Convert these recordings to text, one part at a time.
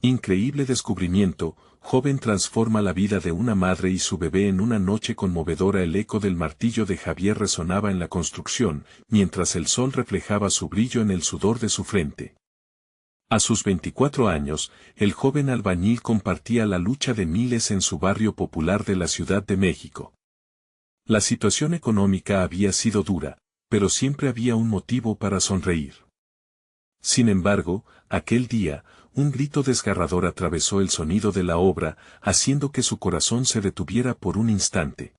Increíble descubrimiento, joven transforma la vida de una madre y su bebé en una noche conmovedora. El eco del martillo de Javier resonaba en la construcción, mientras el sol reflejaba su brillo en el sudor de su frente. A sus 24 años, el joven albañil compartía la lucha de miles en su barrio popular de la Ciudad de México. La situación económica había sido dura, pero siempre había un motivo para sonreír. Sin embargo, aquel día, un grito desgarrador atravesó el sonido de la obra, haciendo que su corazón se detuviera por un instante.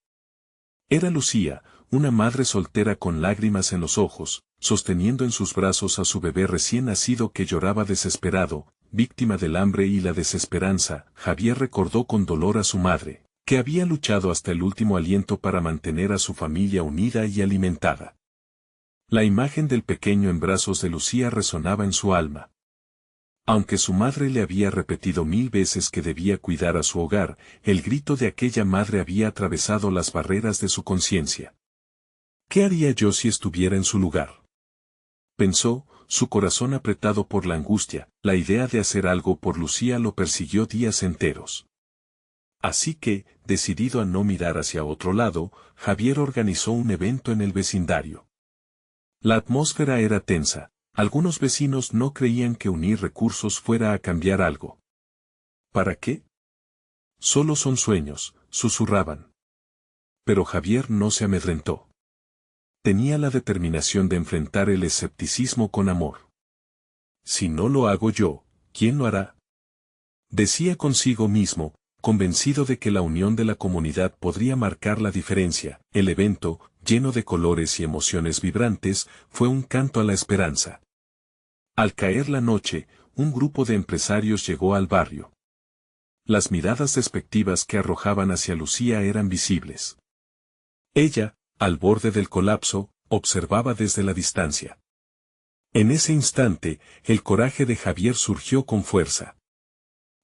Era Lucía, una madre soltera con lágrimas en los ojos, sosteniendo en sus brazos a su bebé recién nacido que lloraba desesperado, víctima del hambre y la desesperanza. Javier recordó con dolor a su madre, que había luchado hasta el último aliento para mantener a su familia unida y alimentada. La imagen del pequeño en brazos de Lucía resonaba en su alma. Aunque su madre le había repetido 1000 veces que debía cuidar a su hogar, el grito de aquella madre había atravesado las barreras de su conciencia. ¿Qué haría yo si estuviera en su lugar?, pensó, su corazón apretado por la angustia. La idea de hacer algo por Lucía lo persiguió días enteros. Así que, decidido a no mirar hacia otro lado, Javier organizó un evento en el vecindario. La atmósfera era tensa. Algunos vecinos no creían que unir recursos fuera a cambiar algo. ¿Para qué? Solo son sueños, susurraban. Pero Javier no se amedrentó. Tenía la determinación de enfrentar el escepticismo con amor. Si no lo hago yo, ¿quién lo hará?, decía consigo mismo, convencido de que la unión de la comunidad podría marcar la diferencia. El evento, lleno de colores y emociones vibrantes, fue un canto a la esperanza. Al caer la noche, un grupo de empresarios llegó al barrio. Las miradas despectivas que arrojaban hacia Lucía eran visibles. Ella, al borde del colapso, observaba desde la distancia. En ese instante, el coraje de Javier surgió con fuerza.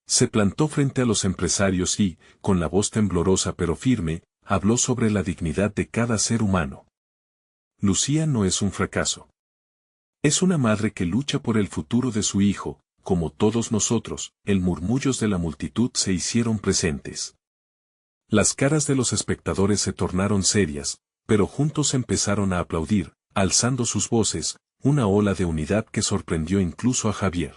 Se plantó frente a los empresarios y, con la voz temblorosa pero firme, habló sobre la dignidad de cada ser humano. Lucía no es un fracaso. Es una madre que lucha por el futuro de su hijo, como todos nosotros. El murmullos de la multitud se hicieron presentes. Las caras de los espectadores se tornaron serias, pero juntos empezaron a aplaudir, alzando sus voces, una ola de unidad que sorprendió incluso a Javier.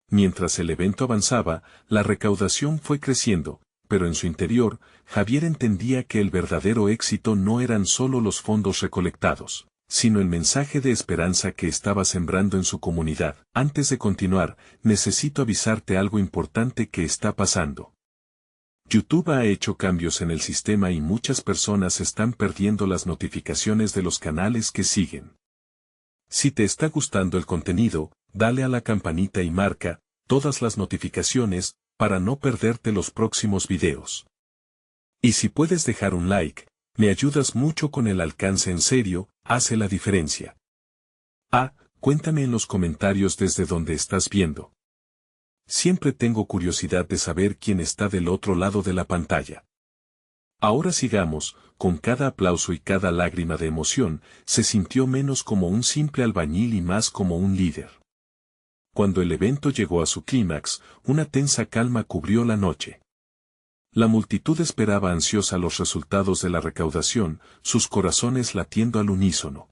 Mientras el evento avanzaba, la recaudación fue creciendo, pero en su interior, Javier entendía que el verdadero éxito no eran solo los fondos recolectados, sino el mensaje de esperanza que estaba sembrando en su comunidad. Antes de continuar, necesito avisarte algo importante que está pasando. YouTube ha hecho cambios en el sistema y muchas personas están perdiendo las notificaciones de los canales que siguen. Si te está gustando el contenido, dale a la campanita y marca todas las notificaciones para no perderte los próximos videos. Y si puedes dejar un like, me ayudas mucho con el alcance. En serio, hace la diferencia. Cuéntame en los comentarios desde donde estás viendo. Siempre tengo curiosidad de saber quién está del otro lado de la pantalla. Ahora sigamos. Con cada aplauso y cada lágrima de emoción, se sintió menos como un simple albañil y más como un líder. Cuando el evento llegó a su clímax, una tensa calma cubrió la noche. La multitud esperaba ansiosa los resultados de la recaudación, sus corazones latiendo al unísono.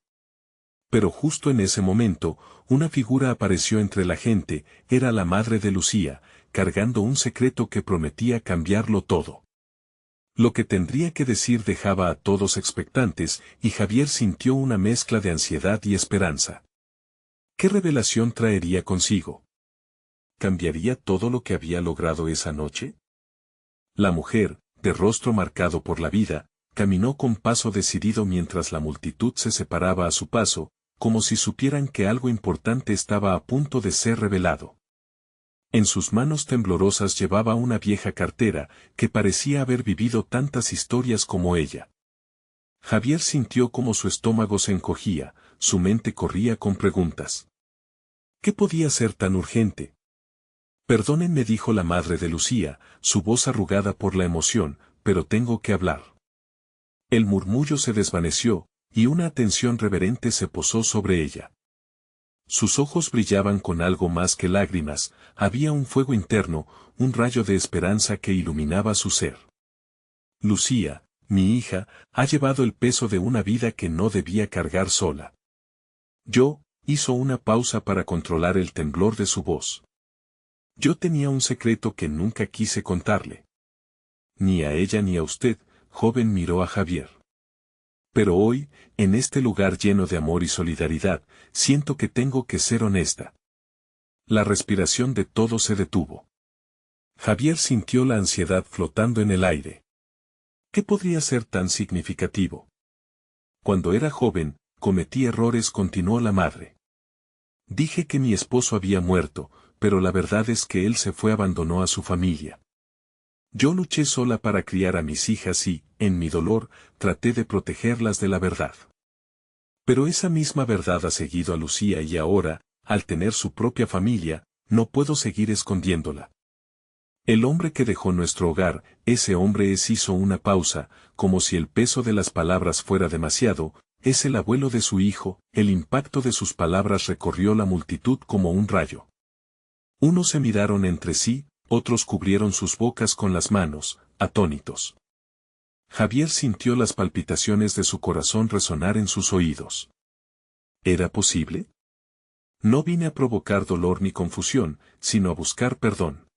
Pero justo en ese momento, una figura apareció entre la gente. Era la madre de Lucía, cargando un secreto que prometía cambiarlo todo. Lo que tendría que decir dejaba a todos expectantes, y Javier sintió una mezcla de ansiedad y esperanza. ¿Qué revelación traería consigo? ¿Cambiaría todo lo que había logrado esa noche? La mujer, de rostro marcado por la vida, caminó con paso decidido mientras la multitud se separaba a su paso, como si supieran que algo importante estaba a punto de ser revelado. En sus manos temblorosas llevaba una vieja cartera, que parecía haber vivido tantas historias como ella. Javier sintió como su estómago se encogía, su mente corría con preguntas. ¿Qué podía ser tan urgente? Perdónenme, dijo la madre de Lucía, su voz arrugada por la emoción, pero tengo que hablar. El murmullo se desvaneció, y una atención reverente se posó sobre ella. Sus ojos brillaban con algo más que lágrimas, había un fuego interno, un rayo de esperanza que iluminaba su ser. Lucía, mi hija, ha llevado el peso de una vida que no debía cargar sola. Hizo una pausa para controlar el temblor de su voz. Yo tenía un secreto que nunca quise contarle. Ni a ella ni a usted, joven, miró a Javier. Pero hoy, en este lugar lleno de amor y solidaridad, siento que tengo que ser honesta. La respiración de todos se detuvo. Javier sintió la ansiedad flotando en el aire. ¿Qué podría ser tan significativo? Cuando era joven, cometí errores, continuó la madre. Dije que mi esposo había muerto, pero la verdad es que él se fue, abandonó a su familia. Yo luché sola para criar a mis hijas y, en mi dolor, traté de protegerlas de la verdad. Pero esa misma verdad ha seguido a Lucía y ahora, al tener su propia familia, no puedo seguir escondiéndola. El hombre que dejó nuestro hogar, ese hombre hizo una pausa, como si el peso de las palabras fuera demasiado, es el abuelo de su hijo, el impacto de sus palabras recorrió la multitud como un rayo. Unos se miraron entre sí, otros cubrieron sus bocas con las manos, atónitos. Javier sintió las palpitaciones de su corazón resonar en sus oídos. ¿Era posible? No vine a provocar dolor ni confusión, sino a buscar perdón.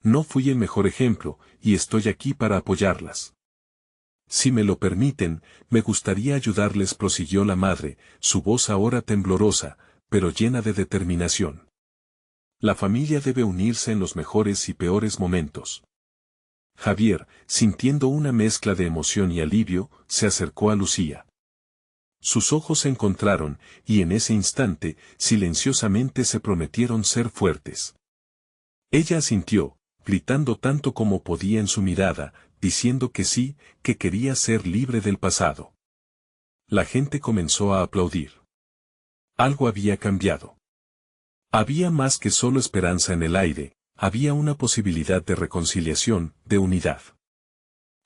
No fui el mejor ejemplo, y estoy aquí para apoyarlas. Si me lo permiten, me gustaría ayudarles, prosiguió la madre, su voz ahora temblorosa, pero llena de determinación. La familia debe unirse en los mejores y peores momentos. Javier, sintiendo una mezcla de emoción y alivio, se acercó a Lucía. Sus ojos se encontraron, y en ese instante, silenciosamente se prometieron ser fuertes. Ella asintió, gritando tanto como podía en su mirada, diciendo que sí, que quería ser libre del pasado. La gente comenzó a aplaudir. Algo había cambiado. Había más que solo esperanza en el aire, había una posibilidad de reconciliación, de unidad.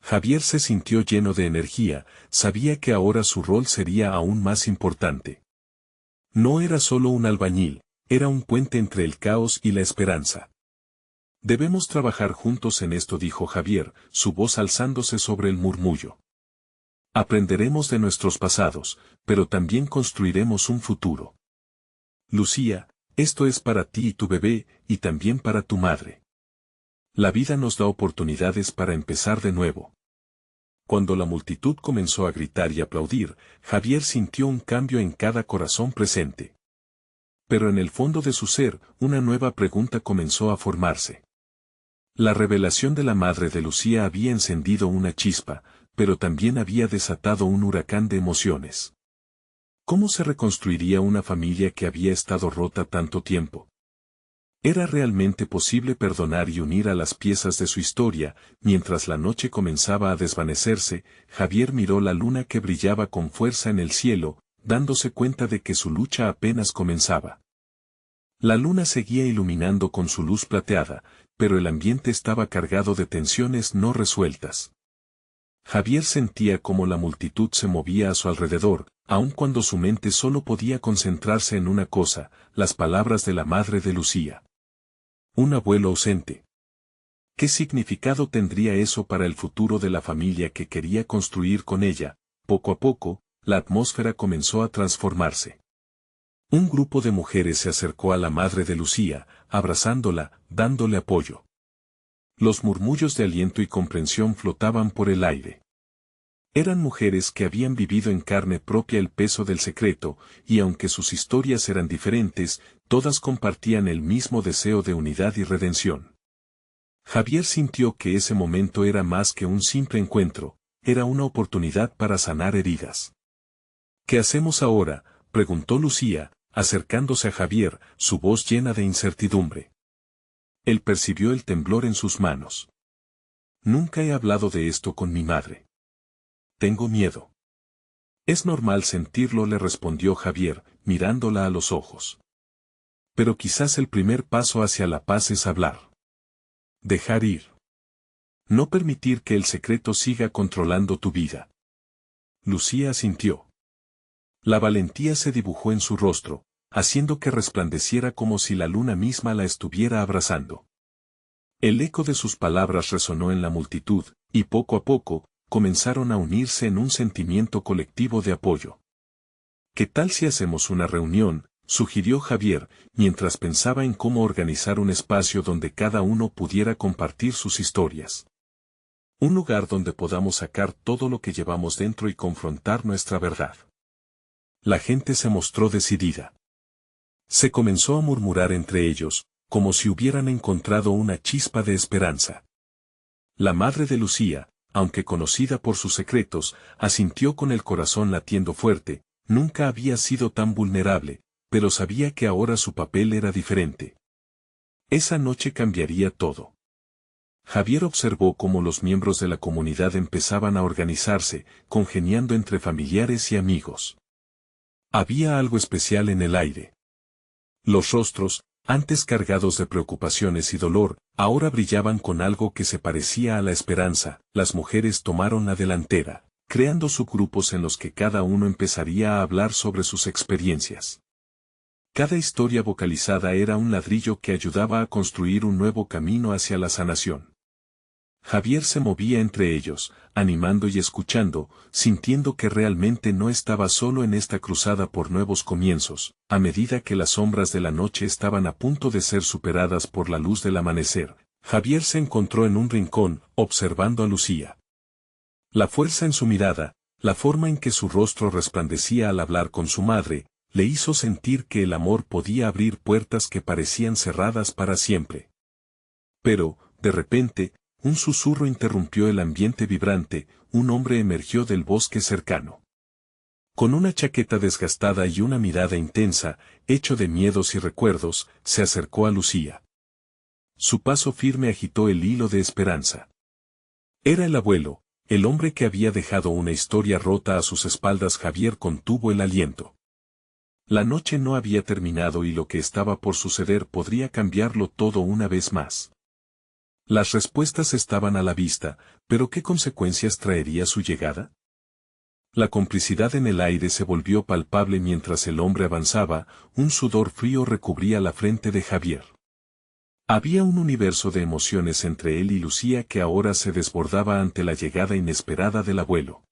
Javier se sintió lleno de energía, sabía que ahora su rol sería aún más importante. No era solo un albañil, era un puente entre el caos y la esperanza. Debemos trabajar juntos en esto, dijo Javier, su voz alzándose sobre el murmullo. Aprenderemos de nuestros pasados, pero también construiremos un futuro. Lucía, esto es para ti y tu bebé, y también para tu madre. La vida nos da oportunidades para empezar de nuevo. Cuando la multitud comenzó a gritar y aplaudir, Javier sintió un cambio en cada corazón presente. Pero en el fondo de su ser, una nueva pregunta comenzó a formarse. La revelación de la madre de Lucía había encendido una chispa, pero también había desatado un huracán de emociones. ¿Cómo se reconstruiría una familia que había estado rota tanto tiempo? ¿Era realmente posible perdonar y unir a las piezas de su historia? Mientras la noche comenzaba a desvanecerse, Javier miró la luna que brillaba con fuerza en el cielo, dándose cuenta de que su lucha apenas comenzaba. La luna seguía iluminando con su luz plateada, pero el ambiente estaba cargado de tensiones no resueltas. Javier sentía cómo la multitud se movía a su alrededor, aun cuando su mente solo podía concentrarse en una cosa, las palabras de la madre de Lucía. Un abuelo ausente. ¿Qué significado tendría eso para el futuro de la familia que quería construir con ella? Poco a poco, la atmósfera comenzó a transformarse. Un grupo de mujeres se acercó a la madre de Lucía, abrazándola, dándole apoyo. Los murmullos de aliento y comprensión flotaban por el aire. Eran mujeres que habían vivido en carne propia el peso del secreto, y aunque sus historias eran diferentes, todas compartían el mismo deseo de unidad y redención. Javier sintió que ese momento era más que un simple encuentro, era una oportunidad para sanar heridas. ¿Qué hacemos ahora?, preguntó Lucía, acercándose a Javier, su voz llena de incertidumbre. Él percibió el temblor en sus manos. Nunca he hablado de esto con mi madre. Tengo miedo. Es normal sentirlo, le respondió Javier, mirándola a los ojos. Pero quizás el primer paso hacia la paz es hablar. Dejar ir. No permitir que el secreto siga controlando tu vida. Lucía asintió. La valentía se dibujó en su rostro, haciendo que resplandeciera como si la luna misma la estuviera abrazando. El eco de sus palabras resonó en la multitud, y poco a poco, comenzaron a unirse en un sentimiento colectivo de apoyo. ¿Qué tal si hacemos una reunión?, sugirió Javier, mientras pensaba en cómo organizar un espacio donde cada uno pudiera compartir sus historias. Un lugar donde podamos sacar todo lo que llevamos dentro y confrontar nuestra verdad. La gente se mostró decidida. Se comenzó a murmurar entre ellos, como si hubieran encontrado una chispa de esperanza. La madre de Lucía, aunque conocida por sus secretos, asintió con el corazón latiendo fuerte. Nunca había sido tan vulnerable, pero sabía que ahora su papel era diferente. Esa noche cambiaría todo. Javier observó cómo los miembros de la comunidad empezaban a organizarse, congeniando entre familiares y amigos. Había algo especial en el aire. Los rostros, antes cargados de preocupaciones y dolor, ahora brillaban con algo que se parecía a la esperanza. Las mujeres tomaron la delantera, creando subgrupos en los que cada uno empezaría a hablar sobre sus experiencias. Cada historia vocalizada era un ladrillo que ayudaba a construir un nuevo camino hacia la sanación. Javier se movía entre ellos, animando y escuchando, sintiendo que realmente no estaba solo en esta cruzada por nuevos comienzos. A medida que las sombras de la noche estaban a punto de ser superadas por la luz del amanecer, Javier se encontró en un rincón, observando a Lucía. La fuerza en su mirada, la forma en que su rostro resplandecía al hablar con su madre, le hizo sentir que el amor podía abrir puertas que parecían cerradas para siempre. Pero, de repente, un susurro interrumpió el ambiente vibrante. Un hombre emergió del bosque cercano. Con una chaqueta desgastada y una mirada intensa, hecho de miedos y recuerdos, se acercó a Lucía. Su paso firme agitó el hilo de esperanza. Era el abuelo, el hombre que había dejado una historia rota a sus espaldas. Javier contuvo el aliento. La noche no había terminado y lo que estaba por suceder podría cambiarlo todo una vez más. Las respuestas estaban a la vista, pero ¿qué consecuencias traería su llegada? La complicidad en el aire se volvió palpable mientras el hombre avanzaba. Un sudor frío recubría la frente de Javier. Había un universo de emociones entre él y Lucía que ahora se desbordaba ante la llegada inesperada del abuelo.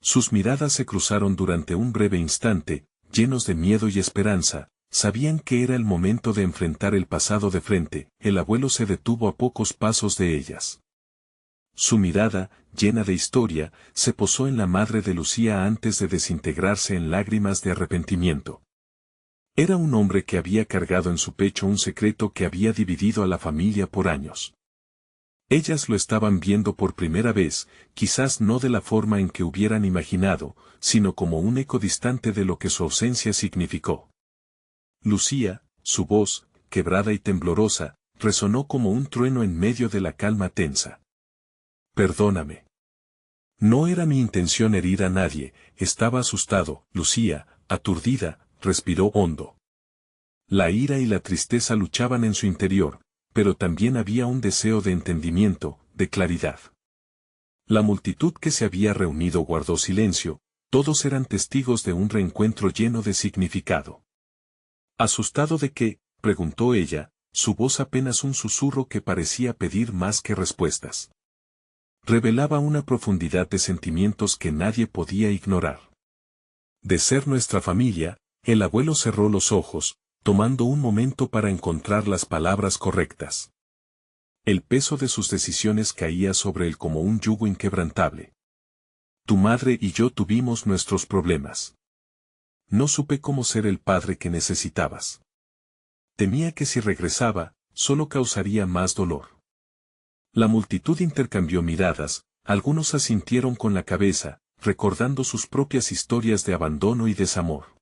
Sus miradas se cruzaron durante un breve instante, llenos de miedo y esperanza. Sabían que era el momento de enfrentar el pasado de frente. El abuelo se detuvo a pocos pasos de ellas. Su mirada, llena de historia, se posó en la madre de Lucía antes de desintegrarse en lágrimas de arrepentimiento. Era un hombre que había cargado en su pecho un secreto que había dividido a la familia por años. Ellas lo estaban viendo por primera vez, quizás no de la forma en que hubieran imaginado, sino como un eco distante de lo que su ausencia significó. Lucía, su voz, quebrada y temblorosa, resonó como un trueno en medio de la calma tensa. Perdóname. No era mi intención herir a nadie. Estaba asustado. Lucía, aturdida, respiró hondo. La ira y la tristeza luchaban en su interior, pero también había un deseo de entendimiento, de claridad. La multitud que se había reunido guardó silencio. Todos eran testigos de un reencuentro lleno de significado. ¿Asustado de qué?, preguntó ella, su voz apenas un susurro que parecía pedir más que respuestas. Revelaba una profundidad de sentimientos que nadie podía ignorar. De ser nuestra familia, el abuelo cerró los ojos, tomando un momento para encontrar las palabras correctas. El peso de sus decisiones caía sobre él como un yugo inquebrantable. Tu madre y yo tuvimos nuestros problemas. No supe cómo ser el padre que necesitabas. Temía que si regresaba, solo causaría más dolor. La multitud intercambió miradas, algunos asintieron con la cabeza, recordando sus propias historias de abandono y desamor.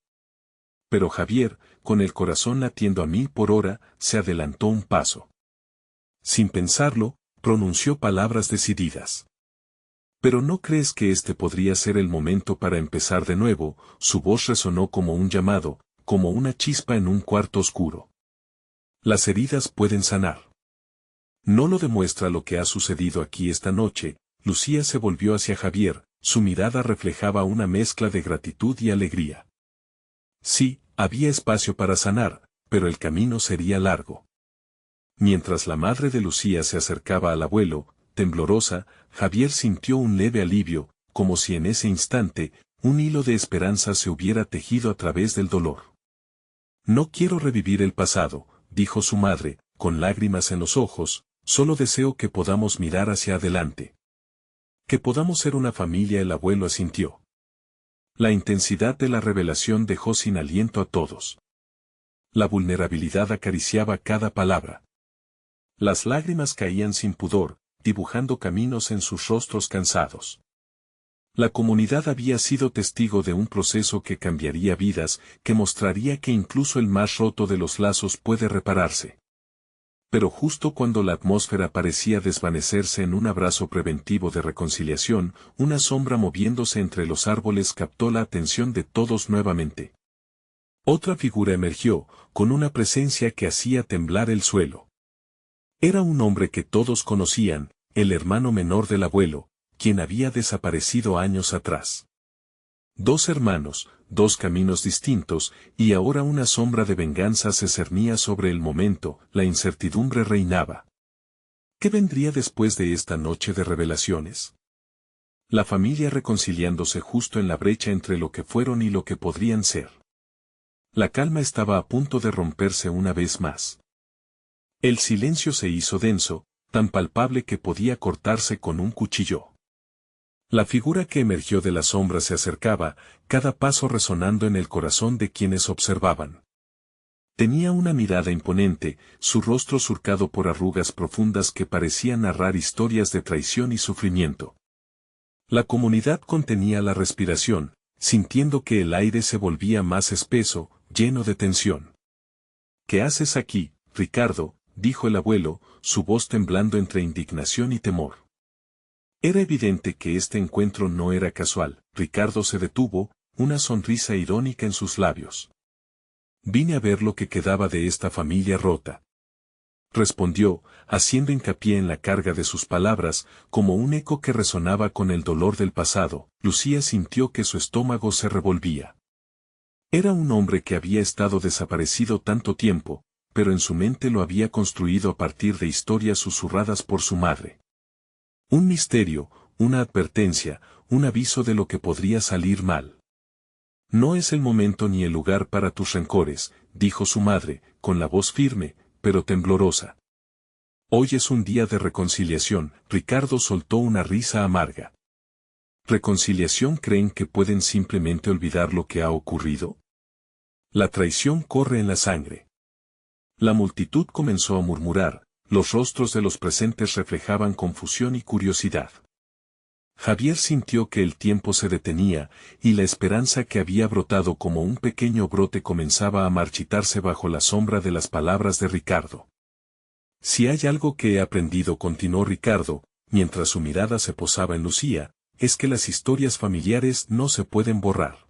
Pero Javier, con el corazón latiendo a 1000 por hora, se adelantó un paso. Sin pensarlo, pronunció palabras decididas. ¿Pero no crees que este podría ser el momento para empezar de nuevo? Su voz resonó como un llamado, como una chispa en un cuarto oscuro. Las heridas pueden sanar. ¿No lo demuestra lo que ha sucedido aquí esta noche? Lucía se volvió hacia Javier, su mirada reflejaba una mezcla de gratitud y alegría. Sí, Había espacio para sanar, pero el camino sería largo. Mientras la madre de Lucía se acercaba al abuelo, temblorosa, Javier sintió un leve alivio, como si en ese instante, un hilo de esperanza se hubiera tejido a través del dolor. No quiero revivir el pasado, dijo su madre, con lágrimas en los ojos, solo deseo que podamos mirar hacia adelante. Que podamos ser una familia. El abuelo asintió. La intensidad de la revelación dejó sin aliento a todos. La vulnerabilidad acariciaba cada palabra. Las lágrimas caían sin pudor, dibujando caminos en sus rostros cansados. La comunidad había sido testigo de un proceso que cambiaría vidas, que mostraría que incluso el más roto de los lazos puede repararse. Pero justo cuando la atmósfera parecía desvanecerse en un abrazo preventivo de reconciliación, una sombra moviéndose entre los árboles captó la atención de todos nuevamente. Otra figura emergió, con una presencia que hacía temblar el suelo. Era un hombre que todos conocían, el hermano menor del abuelo, quien había desaparecido años atrás. Dos hermanos, dos caminos distintos, y ahora una sombra de venganza se cernía sobre el momento, la incertidumbre reinaba. ¿Qué vendría después de esta noche de revelaciones? La familia reconciliándose justo en la brecha entre lo que fueron y lo que podrían ser. La calma estaba a punto de romperse una vez más. El silencio se hizo denso, tan palpable que podía cortarse con un cuchillo. La figura que emergió de la sombra se acercaba, cada paso resonando en el corazón de quienes observaban. Tenía una mirada imponente, su rostro surcado por arrugas profundas que parecían narrar historias de traición y sufrimiento. La comunidad contenía la respiración, sintiendo que el aire se volvía más espeso, lleno de tensión. ¿Qué haces aquí, Ricardo?, dijo el abuelo, su voz temblando entre indignación y temor. Era evidente que este encuentro no era casual. Ricardo se detuvo, una sonrisa irónica en sus labios. Vine a ver lo que quedaba de esta familia rota. Respondió, haciendo hincapié en la carga de sus palabras, como un eco que resonaba con el dolor del pasado. Lucía sintió que su estómago se revolvía. Era un hombre que había estado desaparecido tanto tiempo, pero en su mente lo había construido a partir de historias susurradas por su madre. Un misterio, una advertencia, un aviso de lo que podría salir mal. No es el momento ni el lugar para tus rencores, dijo su madre, con la voz firme, pero temblorosa. Hoy es un día de reconciliación. Ricardo soltó una risa amarga. ¿Reconciliación? ¿Creen que pueden simplemente olvidar lo que ha ocurrido? La traición corre en la sangre. La multitud comenzó a murmurar. Los rostros de los presentes reflejaban confusión y curiosidad. Javier sintió que el tiempo se detenía, y la esperanza que había brotado como un pequeño brote comenzaba a marchitarse bajo la sombra de las palabras de Ricardo. Si hay algo que he aprendido, continuó Ricardo, mientras su mirada se posaba en Lucía, es que las historias familiares no se pueden borrar.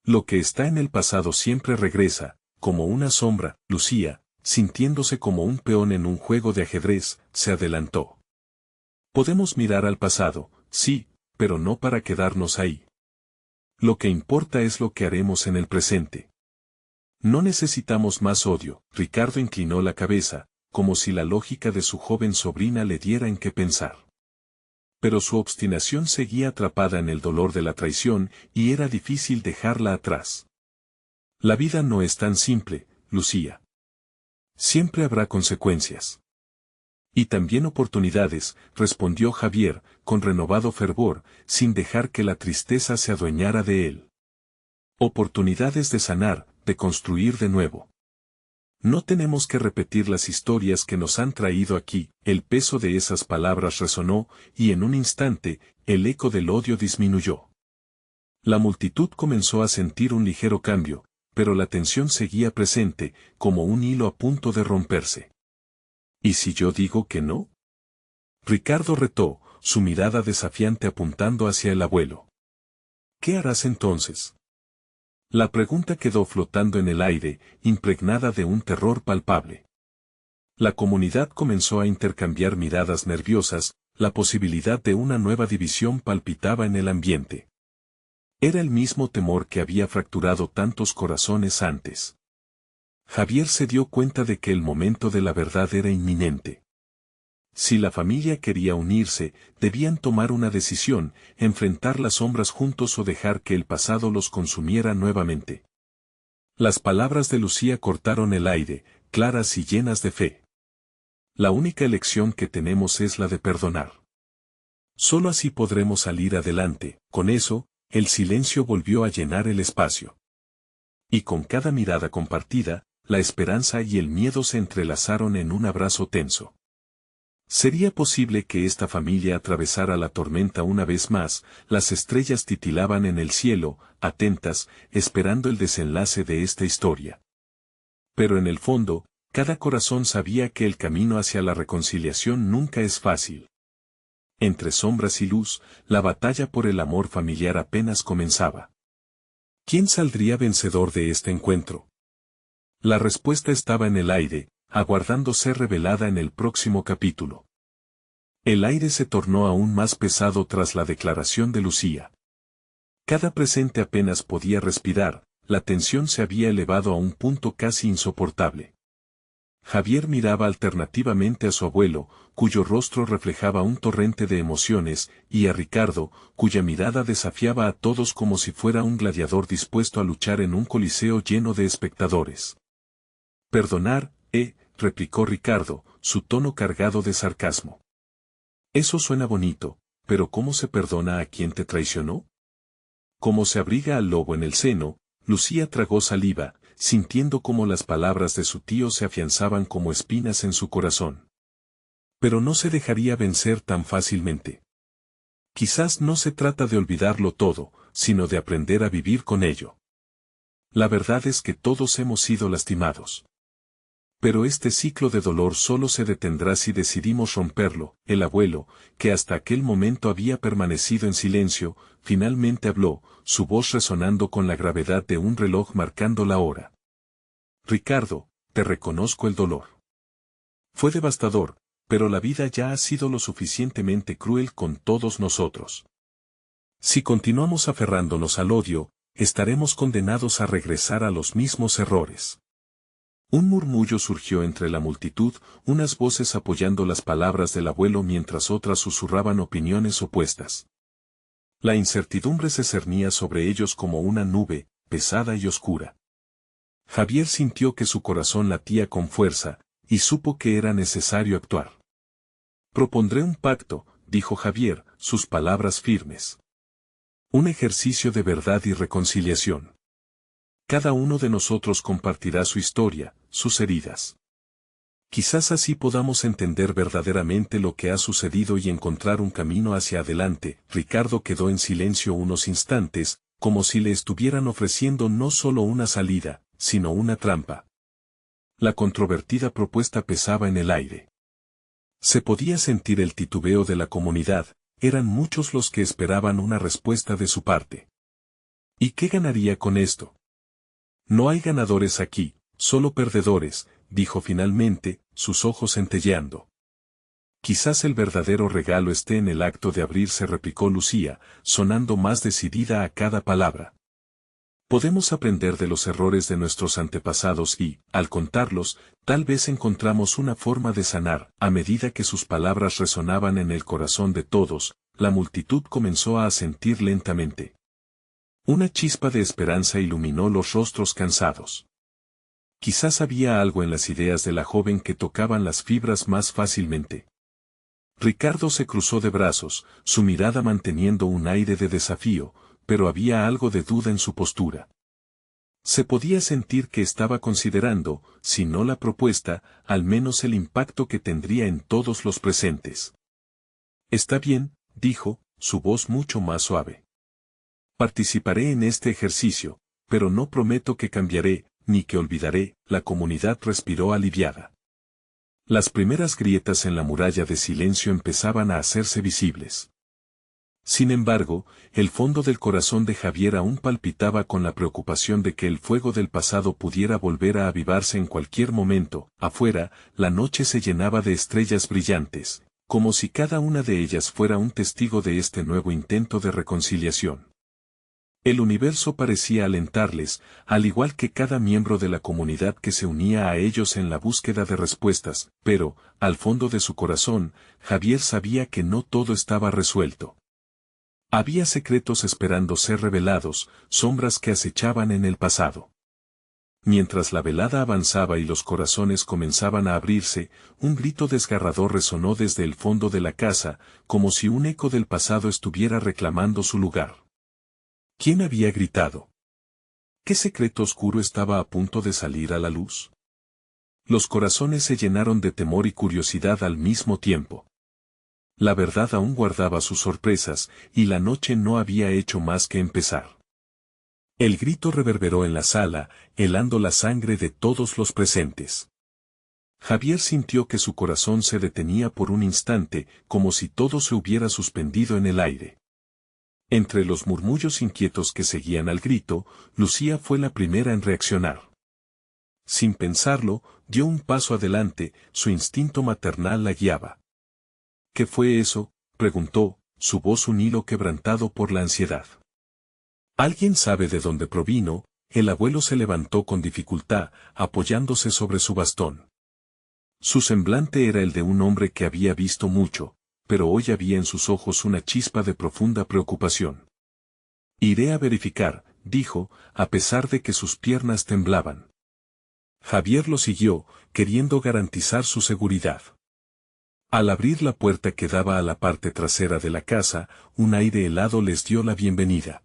Lo que está en el pasado siempre regresa, como una sombra. Lucía, sintiéndose como un peón en un juego de ajedrez, se adelantó. Podemos mirar al pasado, sí, pero no para quedarnos ahí. Lo que importa es lo que haremos en el presente. No necesitamos más odio. Ricardo inclinó la cabeza, como si la lógica de su joven sobrina le diera en qué pensar. Pero su obstinación seguía atrapada en el dolor de la traición, y era difícil dejarla atrás. La vida no es tan simple, Lucía. Siempre habrá consecuencias. Y también oportunidades, respondió Javier, con renovado fervor, sin dejar que la tristeza se adueñara de él. Oportunidades de sanar, de construir de nuevo. No tenemos que repetir las historias que nos han traído aquí. El peso de esas palabras resonó, y en un instante, el eco del odio disminuyó. La multitud comenzó a sentir un ligero cambio, pero la tensión seguía presente, como un hilo a punto de romperse. ¿Y si yo digo que no? Ricardo retó, su mirada desafiante apuntando hacia el abuelo. ¿Qué harás entonces? La pregunta quedó flotando en el aire, impregnada de un terror palpable. La comunidad comenzó a intercambiar miradas nerviosas, la posibilidad de una nueva división palpitaba en el ambiente. Era el mismo temor que había fracturado tantos corazones antes. Javier se dio cuenta de que el momento de la verdad era inminente. Si la familia quería unirse, debían tomar una decisión, enfrentar las sombras juntos o dejar que el pasado los consumiera nuevamente. Las palabras de Lucía cortaron el aire, claras y llenas de fe. La única elección que tenemos es la de perdonar. Solo así podremos salir adelante. Con eso, el silencio volvió a llenar el espacio. Y con cada mirada compartida, la esperanza y el miedo se entrelazaron en un abrazo tenso. ¿Sería posible que esta familia atravesara la tormenta una vez más? Las estrellas titilaban en el cielo, atentas, esperando el desenlace de esta historia. Pero en el fondo, cada corazón sabía que el camino hacia la reconciliación nunca es fácil. Entre sombras y luz, la batalla por el amor familiar apenas comenzaba. ¿Quién saldría vencedor de este encuentro? La respuesta estaba en el aire, aguardando ser revelada en el próximo capítulo. El aire se tornó aún más pesado tras la declaración de Lucía. Cada presente apenas podía respirar, la tensión se había elevado a un punto casi insoportable. Javier miraba alternativamente a su abuelo, cuyo rostro reflejaba un torrente de emociones, y a Ricardo, cuya mirada desafiaba a todos como si fuera un gladiador dispuesto a luchar en un coliseo lleno de espectadores. Perdonar, replicó Ricardo, su tono cargado de sarcasmo. Eso suena bonito, pero ¿cómo se perdona a quien te traicionó? Como se abriga al lobo en el seno, Lucía tragó saliva, sintiendo cómo las palabras de su tío se afianzaban como espinas en su corazón. Pero no se dejaría vencer tan fácilmente. Quizás no se trata de olvidarlo todo, sino de aprender a vivir con ello. La verdad es que todos hemos sido lastimados. Pero este ciclo de dolor solo se detendrá si decidimos romperlo. El abuelo, que hasta aquel momento había permanecido en silencio, finalmente habló, su voz resonando con la gravedad de un reloj marcando la hora. Ricardo, te reconozco el dolor. Fue devastador, pero la vida ya ha sido lo suficientemente cruel con todos nosotros. Si continuamos aferrándonos al odio, estaremos condenados a regresar a los mismos errores. Un murmullo surgió entre la multitud, unas voces apoyando las palabras del abuelo mientras otras susurraban opiniones opuestas. La incertidumbre se cernía sobre ellos como una nube, pesada y oscura. Javier sintió que su corazón latía con fuerza, y supo que era necesario actuar. Propondré un pacto, dijo Javier, sus palabras firmes. Un ejercicio de verdad y reconciliación. Cada uno de nosotros compartirá su historia, sus heridas. Quizás así podamos entender verdaderamente lo que ha sucedido y encontrar un camino hacia adelante. Ricardo quedó en silencio unos instantes, como si le estuvieran ofreciendo no solo una salida, sino una trampa. La controvertida propuesta pesaba en el aire. Se podía sentir el titubeo de la comunidad, eran muchos los que esperaban una respuesta de su parte. ¿Y qué ganaría con esto? No hay ganadores aquí, solo perdedores, dijo finalmente, sus ojos centelleando. Quizás el verdadero regalo esté en el acto de abrirse, replicó Lucía, sonando más decidida a cada palabra. Podemos aprender de los errores de nuestros antepasados y, al contarlos, tal vez encontramos una forma de sanar. A medida que sus palabras resonaban en el corazón de todos, la multitud comenzó a asentir lentamente. Una chispa de esperanza iluminó los rostros cansados. Quizás había algo en las ideas de la joven que tocaban las fibras más fácilmente. Ricardo se cruzó de brazos, su mirada manteniendo un aire de desafío, pero había algo de duda en su postura. Se podía sentir que estaba considerando, si no la propuesta, al menos el impacto que tendría en todos los presentes. Está bien, dijo, su voz mucho más suave. Participaré en este ejercicio, pero no prometo que cambiaré, ni que olvidaré. La comunidad respiró aliviada. Las primeras grietas en la muralla de silencio empezaban a hacerse visibles. Sin embargo, el fondo del corazón de Javier aún palpitaba con la preocupación de que el fuego del pasado pudiera volver a avivarse en cualquier momento. Afuera, la noche se llenaba de estrellas brillantes, como si cada una de ellas fuera un testigo de este nuevo intento de reconciliación. El universo parecía alentarles, al igual que cada miembro de la comunidad que se unía a ellos en la búsqueda de respuestas, pero, al fondo de su corazón, Javier sabía que no todo estaba resuelto. Había secretos esperando ser revelados, sombras que acechaban en el pasado. Mientras la velada avanzaba y los corazones comenzaban a abrirse, un grito desgarrador resonó desde el fondo de la casa, como si un eco del pasado estuviera reclamando su lugar. ¿Quién había gritado? ¿Qué secreto oscuro estaba a punto de salir a la luz? Los corazones se llenaron de temor y curiosidad al mismo tiempo. La verdad aún guardaba sus sorpresas, y la noche no había hecho más que empezar. El grito reverberó en la sala, helando la sangre de todos los presentes. Javier sintió que su corazón se detenía por un instante, como si todo se hubiera suspendido en el aire. Entre los murmullos inquietos que seguían al grito, Lucía fue la primera en reaccionar. Sin pensarlo, dio un paso adelante, su instinto maternal la guiaba. ¿Qué fue eso?, preguntó, su voz un hilo quebrantado por la ansiedad. ¿Alguien sabe de dónde provino? El abuelo se levantó con dificultad, apoyándose sobre su bastón. Su semblante era el de un hombre que había visto mucho, pero hoy había en sus ojos una chispa de profunda preocupación. Iré a verificar, dijo, a pesar de que sus piernas temblaban. Javier lo siguió, queriendo garantizar su seguridad. Al abrir la puerta que daba a la parte trasera de la casa, un aire helado les dio la bienvenida.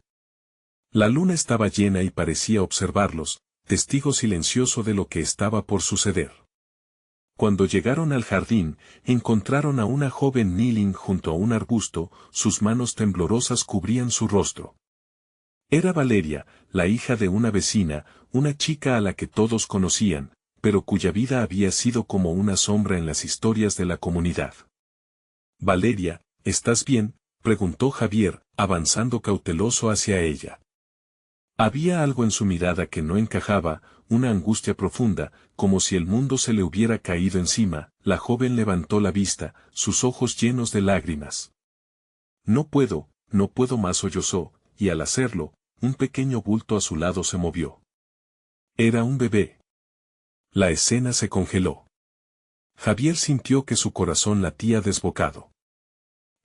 La luna estaba llena y parecía observarlos, testigo silencioso de lo que estaba por suceder. Cuando llegaron al jardín, encontraron a una joven kneeling junto a un arbusto, sus manos temblorosas cubrían su rostro. Era Valeria, la hija de una vecina, una chica a la que todos conocían, pero cuya vida había sido como una sombra en las historias de la comunidad. Valeria, ¿estás bien?, preguntó Javier, avanzando cauteloso hacia ella. Había algo en su mirada que no encajaba, una angustia profunda, como si el mundo se le hubiera caído encima. La joven levantó la vista, sus ojos llenos de lágrimas. No puedo más, sollozó, y al hacerlo, un pequeño bulto a su lado se movió. Era un bebé. La escena se congeló. Javier sintió que su corazón latía desbocado.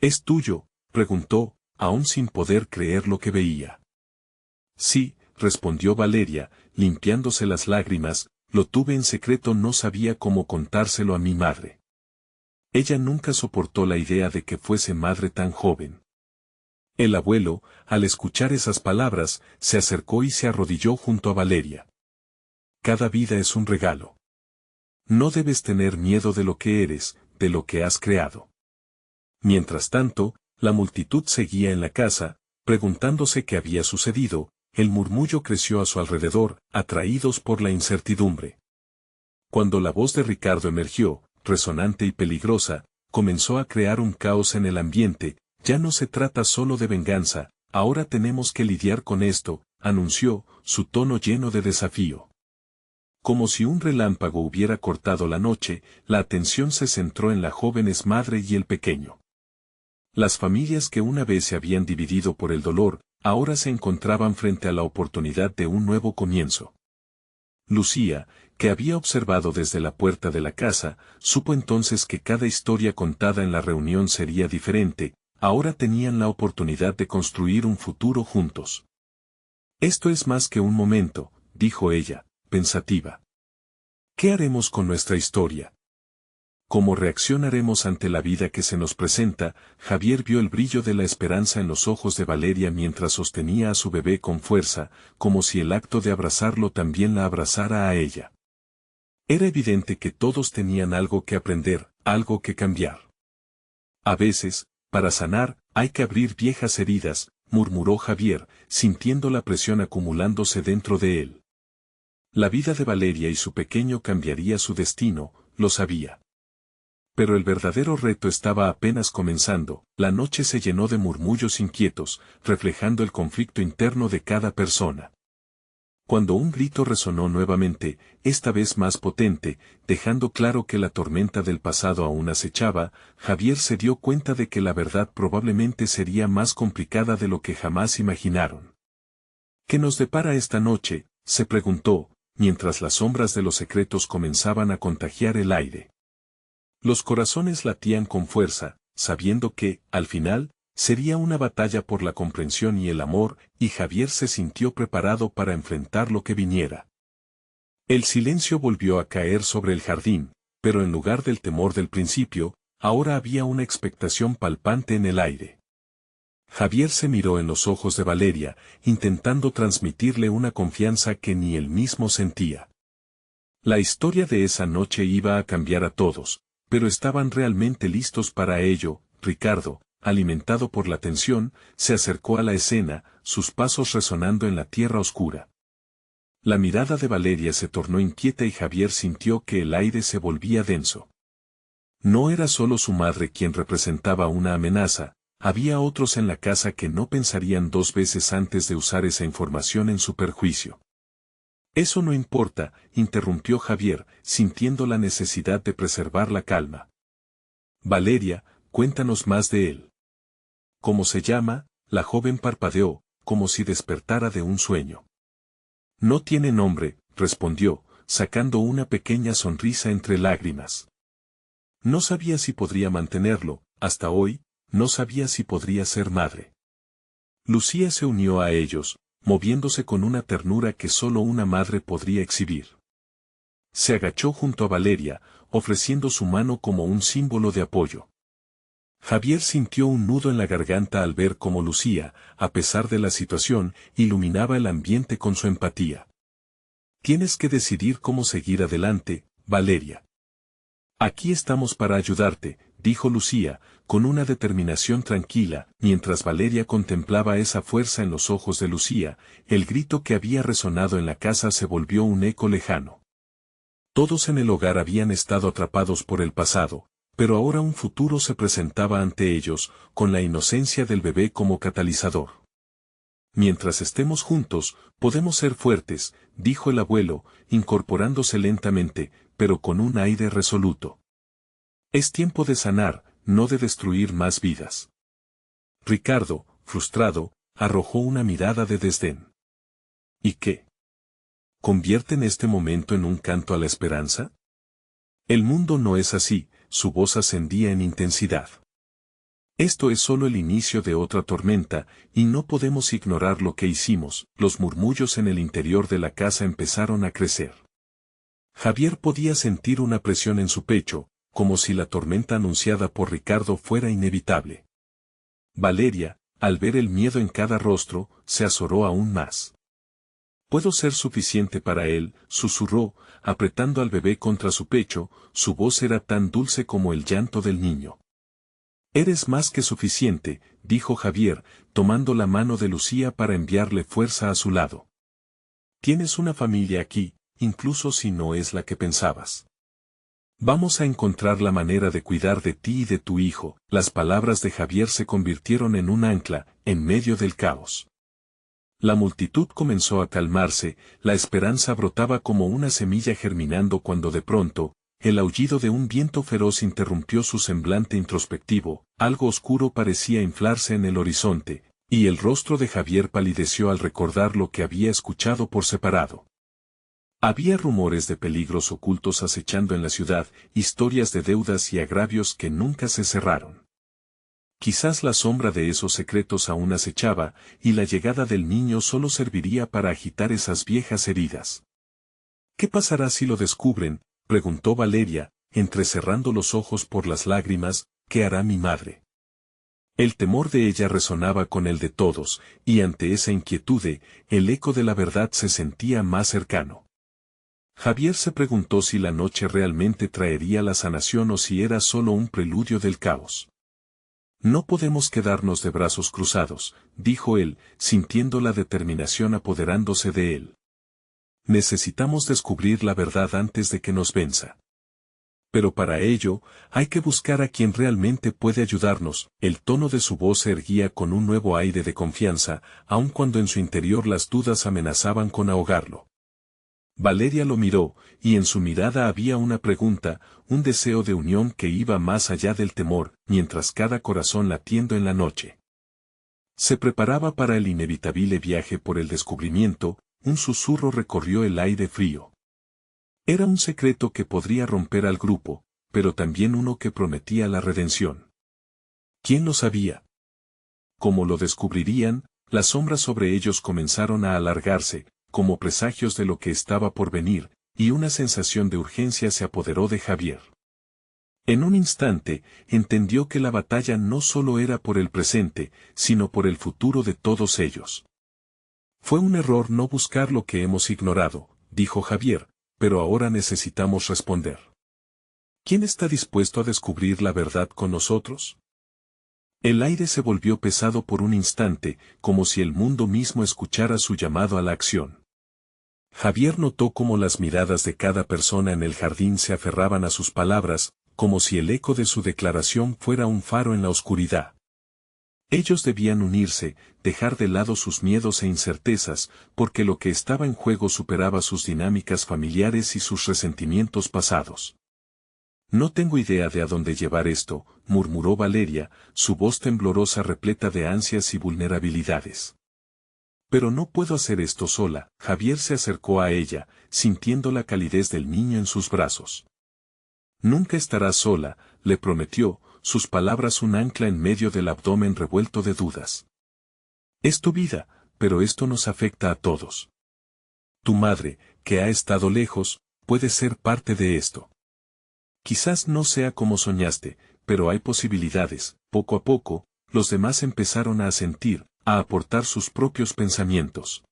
¿Es tuyo?, preguntó, aún sin poder creer lo que veía. Sí, respondió Valeria, limpiándose las lágrimas, lo tuve en secreto, no sabía cómo contárselo a mi madre. Ella nunca soportó la idea de que fuese madre tan joven. El abuelo, al escuchar esas palabras, se acercó y se arrodilló junto a Valeria. Cada vida es un regalo. No debes tener miedo de lo que eres, de lo que has creado. Mientras tanto, la multitud seguía en la casa, preguntándose qué había sucedido. El murmullo creció a su alrededor, atraídos por la incertidumbre. Cuando la voz de Ricardo emergió, resonante y peligrosa, comenzó a crear un caos en el ambiente. Ya no se trata solo de venganza, ahora tenemos que lidiar con esto, anunció, su tono lleno de desafío. Como si un relámpago hubiera cortado la noche, la atención se centró en la joven madre y el pequeño. Las familias que una vez se habían dividido por el dolor, ahora se encontraban frente a la oportunidad de un nuevo comienzo. Lucía, que había observado desde la puerta de la casa, supo entonces que cada historia contada en la reunión sería diferente. Ahora tenían la oportunidad de construir un futuro juntos. Esto es más que un momento, dijo ella, pensativa. ¿Qué haremos con nuestra historia? ¿Cómo reaccionaremos ante la vida que se nos presenta? Javier vio el brillo de la esperanza en los ojos de Valeria mientras sostenía a su bebé con fuerza, como si el acto de abrazarlo también la abrazara a ella. Era evidente que todos tenían algo que aprender, algo que cambiar. A veces, para sanar, hay que abrir viejas heridas, murmuró Javier, sintiendo la presión acumulándose dentro de él. La vida de Valeria y su pequeño cambiaría su destino, lo sabía. Pero el verdadero reto estaba apenas comenzando. La noche se llenó de murmullos inquietos, reflejando el conflicto interno de cada persona. Cuando un grito resonó nuevamente, esta vez más potente, dejando claro que la tormenta del pasado aún acechaba, Javier se dio cuenta de que la verdad probablemente sería más complicada de lo que jamás imaginaron. ¿Qué nos depara esta noche?, se preguntó, mientras las sombras de los secretos comenzaban a contagiar el aire. Los corazones latían con fuerza, sabiendo que, al final, sería una batalla por la comprensión y el amor, y Javier se sintió preparado para enfrentar lo que viniera. El silencio volvió a caer sobre el jardín, pero en lugar del temor del principio, ahora había una expectación palpante en el aire. Javier se miró en los ojos de Valeria, intentando transmitirle una confianza que ni él mismo sentía. La historia de esa noche iba a cambiar a todos, pero estaban realmente listos para ello. Ricardo, alimentado por la tensión, se acercó a la escena, sus pasos resonando en la tierra oscura. La mirada de Valeria se tornó inquieta y Javier sintió que el aire se volvía denso. No era solo su madre quien representaba una amenaza, había otros en la casa que no pensarían dos veces antes de usar esa información en su perjuicio. Eso no importa, interrumpió Javier, sintiendo la necesidad de preservar la calma. Valeria, cuéntanos más de él. ¿Cómo se llama? La joven parpadeó, como si despertara de un sueño. No tiene nombre, respondió, sacando una pequeña sonrisa entre lágrimas. No sabía si podría mantenerlo, hasta hoy, no sabía si podría ser madre. Lucía se unió a ellos, moviéndose con una ternura que solo una madre podría exhibir. Se agachó junto a Valeria, ofreciendo su mano como un símbolo de apoyo. Javier sintió un nudo en la garganta al ver cómo Lucía, a pesar de la situación, iluminaba el ambiente con su empatía. Tienes que decidir cómo seguir adelante, Valeria. Aquí estamos para ayudarte, dijo Lucía, con una determinación tranquila, mientras Valeria contemplaba esa fuerza en los ojos de Lucía, el grito que había resonado en la casa se volvió un eco lejano. Todos en el hogar habían estado atrapados por el pasado, pero ahora un futuro se presentaba ante ellos, con la inocencia del bebé como catalizador. Mientras estemos juntos, podemos ser fuertes, dijo el abuelo, incorporándose lentamente, pero con un aire resoluto. Es tiempo de sanar, no de destruir más vidas. Ricardo, frustrado, arrojó una mirada de desdén. ¿Y qué? ¿Convierten este momento en un canto a la esperanza? El mundo no es así, su voz ascendía en intensidad. Esto es solo el inicio de otra tormenta, y no podemos ignorar lo que hicimos. Los murmullos en el interior de la casa empezaron a crecer. Javier podía sentir una presión en su pecho, como si la tormenta anunciada por Ricardo fuera inevitable. Valeria, al ver el miedo en cada rostro, se azoró aún más. «Puedo ser suficiente para él», susurró, apretando al bebé contra su pecho, su voz era tan dulce como el llanto del niño. «Eres más que suficiente», dijo Javier, tomando la mano de Lucía para enviarle fuerza a su lado. «Tienes una familia aquí, incluso si no es la que pensabas. Vamos a encontrar la manera de cuidar de ti y de tu hijo». Las palabras de Javier se convirtieron en un ancla, en medio del caos. La multitud comenzó a calmarse, la esperanza brotaba como una semilla germinando cuando de pronto, el aullido de un viento feroz interrumpió su semblante introspectivo, algo oscuro parecía inflarse en el horizonte, y el rostro de Javier palideció al recordar lo que había escuchado por separado. Había rumores de peligros ocultos acechando en la ciudad, historias de deudas y agravios que nunca se cerraron. Quizás la sombra de esos secretos aún acechaba, y la llegada del niño solo serviría para agitar esas viejas heridas. «¿Qué pasará si lo descubren?», preguntó Valeria, entrecerrando los ojos por las lágrimas. «¿Qué hará mi madre?». El temor de ella resonaba con el de todos, y ante esa inquietud, el eco de la verdad se sentía más cercano. Javier se preguntó si la noche realmente traería la sanación o si era solo un preludio del caos. «No podemos quedarnos de brazos cruzados», dijo él, sintiendo la determinación apoderándose de él. «Necesitamos descubrir la verdad antes de que nos venza. Pero para ello, hay que buscar a quien realmente puede ayudarnos». El tono de su voz se erguía con un nuevo aire de confianza, aun cuando en su interior las dudas amenazaban con ahogarlo. Valeria lo miró, y en su mirada había una pregunta, un deseo de unión que iba más allá del temor, mientras cada corazón latiendo en la noche. Se preparaba para el inevitable viaje por el descubrimiento, un susurro recorrió el aire frío. Era un secreto que podría romper al grupo, pero también uno que prometía la redención. ¿Quién lo sabía? Como lo descubrirían, las sombras sobre ellos comenzaron a alargarse, como presagios de lo que estaba por venir, y una sensación de urgencia se apoderó de Javier. En un instante, entendió que la batalla no solo era por el presente, sino por el futuro de todos ellos. Fue un error no buscar lo que hemos ignorado, dijo Javier, pero ahora necesitamos responder. ¿Quién está dispuesto a descubrir la verdad con nosotros? El aire se volvió pesado por un instante, como si el mundo mismo escuchara su llamado a la acción. Javier notó cómo las miradas de cada persona en el jardín se aferraban a sus palabras, como si el eco de su declaración fuera un faro en la oscuridad. Ellos debían unirse, dejar de lado sus miedos e incertezas, porque lo que estaba en juego superaba sus dinámicas familiares y sus resentimientos pasados. No tengo idea de a dónde llevar esto, murmuró Valeria, su voz temblorosa repleta de ansias y vulnerabilidades. Pero no puedo hacer esto sola. Javier se acercó a ella, sintiendo la calidez del niño en sus brazos. Nunca estarás sola, le prometió, sus palabras un ancla en medio del abdomen revuelto de dudas. Es tu vida, pero esto nos afecta a todos. Tu madre, que ha estado lejos, puede ser parte de esto. Quizás no sea como soñaste, pero hay posibilidades. Poco a poco, los demás empezaron a sentir, a aportar sus propios pensamientos.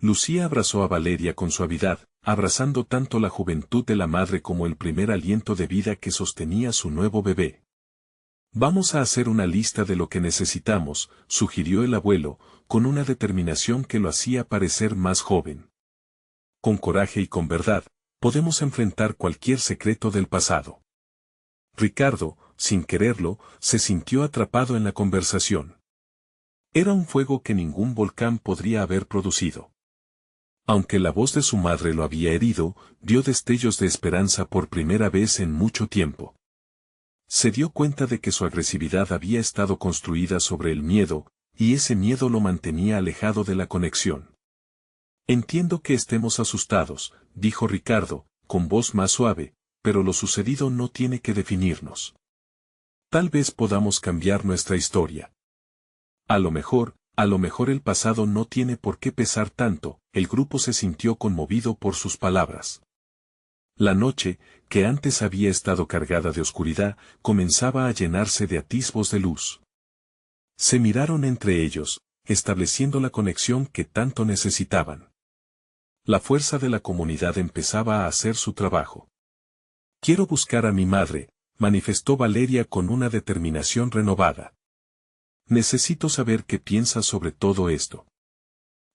Lucía abrazó a Valeria con suavidad, abrazando tanto la juventud de la madre como el primer aliento de vida que sostenía su nuevo bebé. Vamos a hacer una lista de lo que necesitamos, sugirió el abuelo, con una determinación que lo hacía parecer más joven. Con coraje y con verdad, podemos enfrentar cualquier secreto del pasado. Ricardo, sin quererlo, se sintió atrapado en la conversación. Era un fuego que ningún volcán podría haber producido. Aunque la voz de su madre lo había herido, dio destellos de esperanza por primera vez en mucho tiempo. Se dio cuenta de que su agresividad había estado construida sobre el miedo, y ese miedo lo mantenía alejado de la conexión. Entiendo que estemos asustados, dijo Ricardo, con voz más suave, pero lo sucedido no tiene que definirnos. Tal vez podamos cambiar nuestra historia. A lo mejor el pasado no tiene por qué pesar tanto. El grupo se sintió conmovido por sus palabras. La noche, que antes había estado cargada de oscuridad, comenzaba a llenarse de atisbos de luz. Se miraron entre ellos, estableciendo la conexión que tanto necesitaban. La fuerza de la comunidad empezaba a hacer su trabajo. Quiero buscar a mi madre, manifestó Valeria con una determinación renovada. Necesito saber qué piensa sobre todo esto.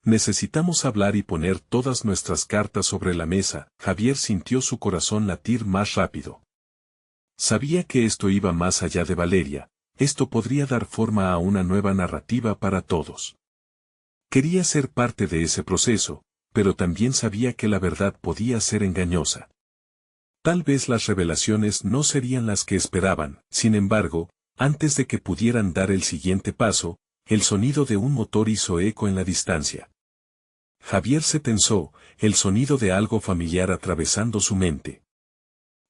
Necesitamos hablar y poner todas nuestras cartas sobre la mesa. Javier sintió su corazón latir más rápido. Sabía que esto iba más allá de Valeria, esto podría dar forma a una nueva narrativa para todos. Quería ser parte de ese proceso, pero también sabía que la verdad podía ser engañosa. Tal vez las revelaciones no serían las que esperaban. Sin embargo, antes de que pudieran dar el siguiente paso, el sonido de un motor hizo eco en la distancia. Javier se tensó, el sonido de algo familiar atravesando su mente.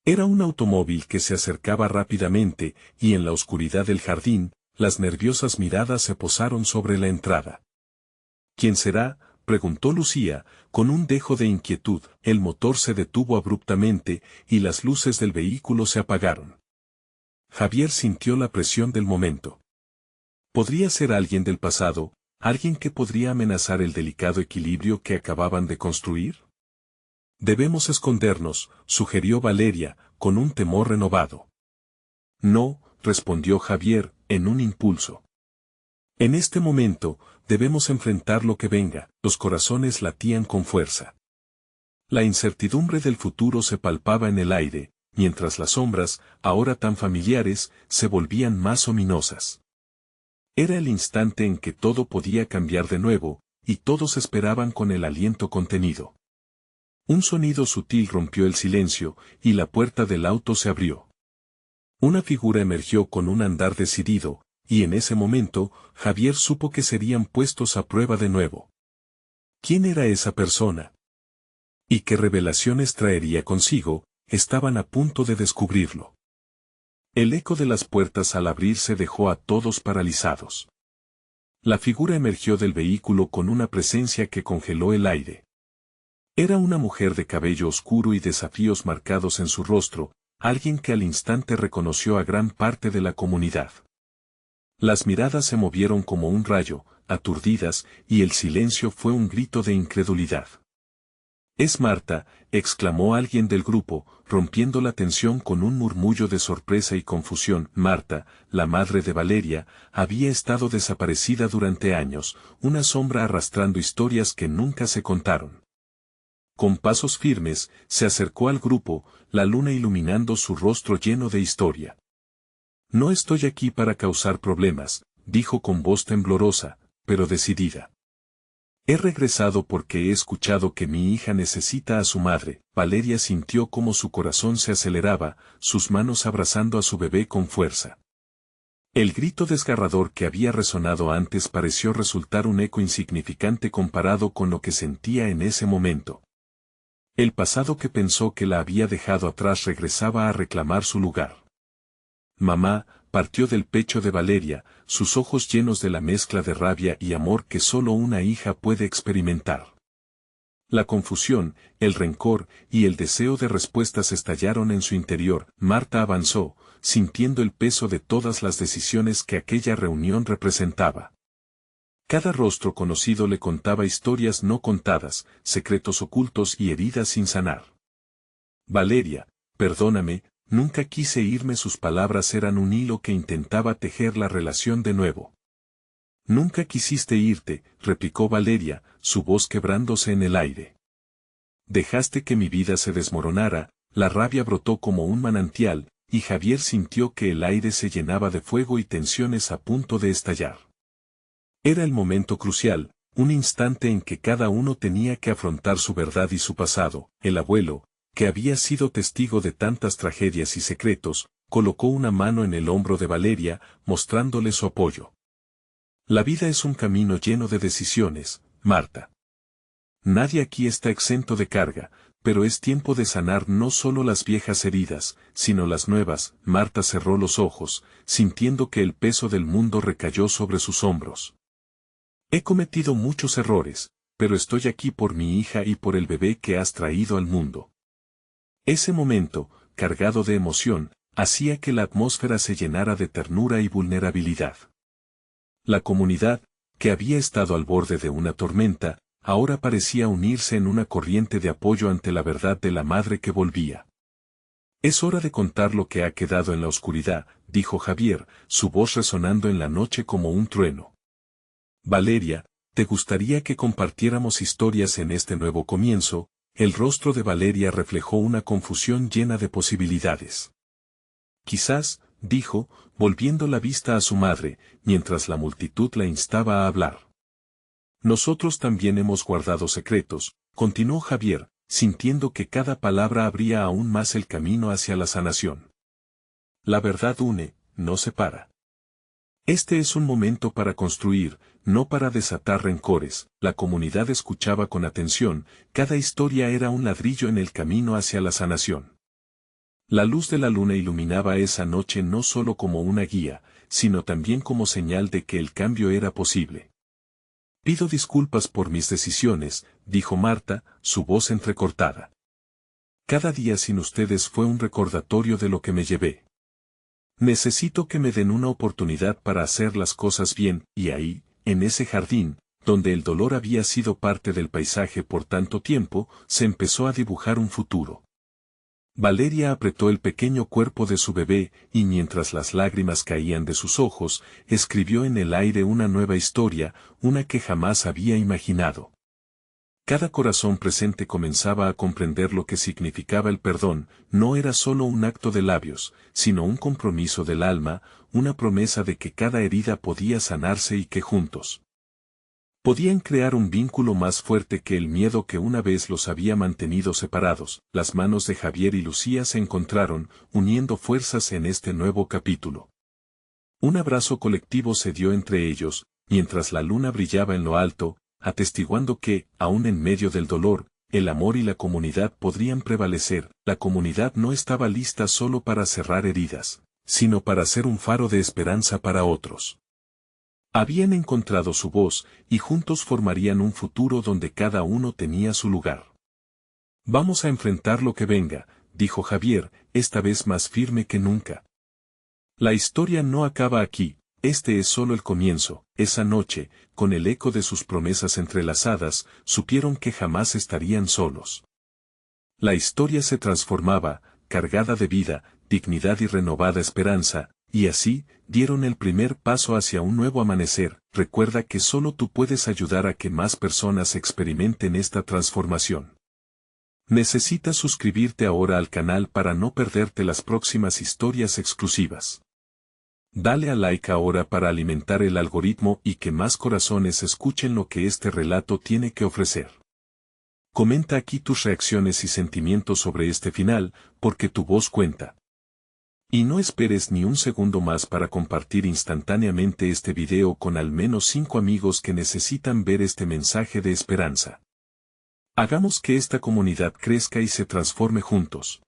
Era un automóvil que se acercaba rápidamente, y en la oscuridad del jardín, las nerviosas miradas se posaron sobre la entrada. ¿Quién será?, preguntó Lucía, con un dejo de inquietud. El motor se detuvo abruptamente, y las luces del vehículo se apagaron. Javier sintió la presión del momento. ¿Podría ser alguien del pasado, alguien que podría amenazar el delicado equilibrio que acababan de construir? Debemos escondernos, sugirió Valeria, con un temor renovado. No, respondió Javier, en un impulso. En este momento, debemos enfrentar lo que venga. Los corazones latían con fuerza. La incertidumbre del futuro se palpaba en el aire, mientras las sombras, ahora tan familiares, se volvían más ominosas. Era el instante en que todo podía cambiar de nuevo, y todos esperaban con el aliento contenido. Un sonido sutil rompió el silencio, y la puerta del auto se abrió. Una figura emergió con un andar decidido, y en ese momento, Javier supo que serían puestos a prueba de nuevo. ¿Quién era esa persona? ¿Y qué revelaciones traería consigo? Estaban a punto de descubrirlo. El eco de las puertas al abrirse dejó a todos paralizados. La figura emergió del vehículo con una presencia que congeló el aire. Era una mujer de cabello oscuro y desafíos marcados en su rostro, alguien que al instante reconoció a gran parte de la comunidad. Las miradas se movieron como un rayo, aturdidas, y el silencio fue un grito de incredulidad. «Es Marta», exclamó alguien del grupo, rompiendo la tensión con un murmullo de sorpresa y confusión. Marta, la madre de Valeria, había estado desaparecida durante años, una sombra arrastrando historias que nunca se contaron. Con pasos firmes, se acercó al grupo, la luna iluminando su rostro lleno de historia. «No estoy aquí para causar problemas», dijo con voz temblorosa, pero decidida. «He regresado porque he escuchado que mi hija necesita a su madre». Valeria sintió como su corazón se aceleraba, sus manos abrazando a su bebé con fuerza. El grito desgarrador que había resonado antes pareció resultar un eco insignificante comparado con lo que sentía en ese momento. El pasado que pensó que la había dejado atrás regresaba a reclamar su lugar. «Mamá», partió del pecho de Valeria, sus ojos llenos de la mezcla de rabia y amor que solo una hija puede experimentar. La confusión, el rencor y el deseo de respuestas estallaron en su interior. Marta avanzó, sintiendo el peso de todas las decisiones que aquella reunión representaba. Cada rostro conocido le contaba historias no contadas, secretos ocultos y heridas sin sanar. «Valeria, perdóname, nunca quise irme». Sus palabras eran un hilo que intentaba tejer la relación de nuevo. «Nunca quisiste irte», replicó Valeria, su voz quebrándose en el aire. «Dejaste que mi vida se desmoronara». La rabia brotó como un manantial, y Javier sintió que el aire se llenaba de fuego y tensiones a punto de estallar. Era el momento crucial, un instante en que cada uno tenía que afrontar su verdad y su pasado. El abuelo, que había sido testigo de tantas tragedias y secretos, colocó una mano en el hombro de Valeria, mostrándole su apoyo. «La vida es un camino lleno de decisiones, Marta. Nadie aquí está exento de carga, pero es tiempo de sanar no solo las viejas heridas, sino las nuevas». Marta cerró los ojos, sintiendo que el peso del mundo recayó sobre sus hombros. «He cometido muchos errores, pero estoy aquí por mi hija y por el bebé que has traído al mundo». Ese momento, cargado de emoción, hacía que la atmósfera se llenara de ternura y vulnerabilidad. La comunidad, que había estado al borde de una tormenta, ahora parecía unirse en una corriente de apoyo ante la verdad de la madre que volvía. «Es hora de contar lo que ha quedado en la oscuridad», dijo Javier, su voz resonando en la noche como un trueno. «Valeria, ¿te gustaría que compartiéramos historias en este nuevo comienzo?» El rostro de Valeria reflejó una confusión llena de posibilidades. «Quizás», dijo, volviendo la vista a su madre, mientras la multitud la instaba a hablar. «Nosotros también hemos guardado secretos», continuó Javier, sintiendo que cada palabra abría aún más el camino hacia la sanación. «La verdad une, no separa. Este es un momento para construir, no para desatar rencores». La comunidad escuchaba con atención, cada historia era un ladrillo en el camino hacia la sanación. La luz de la luna iluminaba esa noche no solo como una guía, sino también como señal de que el cambio era posible. «Pido disculpas por mis decisiones», dijo Marta, su voz entrecortada. «Cada día sin ustedes fue un recordatorio de lo que me llevé. Necesito que me den una oportunidad para hacer las cosas bien». Y ahí, en ese jardín, donde el dolor había sido parte del paisaje por tanto tiempo, se empezó a dibujar un futuro. Valeria apretó el pequeño cuerpo de su bebé, y mientras las lágrimas caían de sus ojos, escribió en el aire una nueva historia, una que jamás había imaginado. Cada corazón presente comenzaba a comprender lo que significaba el perdón. No era solo un acto de labios, sino un compromiso del alma, una promesa de que cada herida podía sanarse y que juntos podían crear un vínculo más fuerte que el miedo que una vez los había mantenido separados. Las manos de Javier y Lucía se encontraron, uniendo fuerzas en este nuevo capítulo. Un abrazo colectivo se dio entre ellos, mientras la luna brillaba en lo alto, atestiguando que, aun en medio del dolor, el amor y la comunidad podrían prevalecer. La comunidad no estaba lista solo para cerrar heridas, sino para ser un faro de esperanza para otros. Habían encontrado su voz, y juntos formarían un futuro donde cada uno tenía su lugar. Vamos a enfrentar lo que venga, dijo Javier, esta vez más firme que nunca. La historia no acaba aquí, este es solo el comienzo. Esa noche, con el eco de sus promesas entrelazadas, supieron que jamás estarían solos. La historia se transformaba, cargada de vida, dignidad y renovada esperanza, y así, dieron el primer paso hacia un nuevo amanecer. Recuerda que solo tú puedes ayudar a que más personas experimenten esta transformación. Necesitas suscribirte ahora al canal para no perderte las próximas historias exclusivas. Dale a like ahora para alimentar el algoritmo y que más corazones escuchen lo que este relato tiene que ofrecer. Comenta aquí tus reacciones y sentimientos sobre este final, porque tu voz cuenta. Y no esperes ni un segundo más para compartir instantáneamente este video con al menos 5 amigos que necesitan ver este mensaje de esperanza. Hagamos que esta comunidad crezca y se transforme juntos.